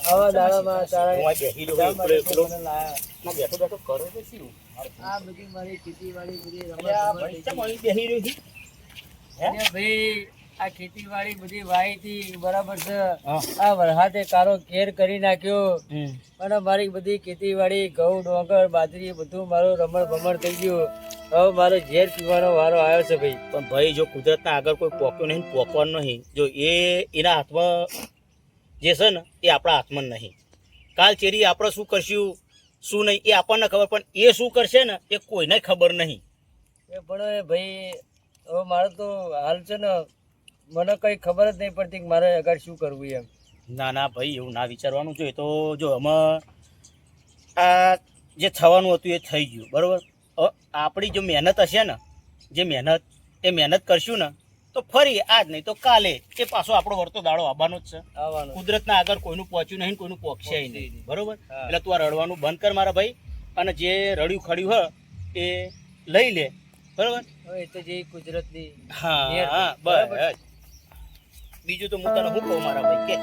આવા દાડામાં તારા હું આ બેહી રહ્યો એકલો ના બેઠો બેઠો કરો તો શું આ બધી મારી ખેતીવાડી બધી અલ્યા ભાઈ કેમ અહીં બેહી રહ્યો છે અરે ભાઈ આ ખેતીવાડી બધી વાઈ હતી બરાબર છે હા. આ વરસાદે કારો કેર કરી નાખ્યો અને મારી બધી ખેતીવાડી ઘઉં ડોંગર બાજરી બધું મારું રમણ ભમણ થઈ ગયું. હવે મારો ઝેર પીવાનો વારો આવ્યો છે ભાઈ. પણ ભાઈ જો કુદરતના આગળ કોઈ પોક્યો નહીં પોકવાનું નહીં જો એના હાથમાં જે છે ને એ આપણા હાથમાં નહીં. કાલ ચેરી આપણે શું કરશું શું નહીં એ આપણને ખબર પણ એ શું કરશે ને એ કોઈને ખબર નહીં. એ પણ એ ભાઈ હવે મારે તો હાલ છે ને મને કઈ ખબર જ નહીં પડતી કે મારે આગળ શું કરવું એમ. ના ના ભાઈ એવું ના વિચારવાનું જોઈએ તો જો આમાં આ જે થવાનું હતું એ થઈ ગયું બરાબર. હવે આપણી જો મહેનત હશે ને જે મહેનત કરશું ને તો ફરી આજ નહીં તો કાલે એ પાછો આપણો વળતો દાડો આવવાનો જ છે. આવવાનું કુદરતના આગળ કોઈનું પહોંચ્યું નહીં કોઈનું પહોંચશે નહીં બરોબર. હા. એટલે તું આ રડવાનું બંધ કર મારા ભાઈ અને જે રડ્યું ખડ્યું હ એ લઈ લે બરોબર. હવે એ તો જે કુદરતની હા નિયતિ. હા બરાબર. બસ બીજું તો હું તને શું કહું મારા ભાઈ કે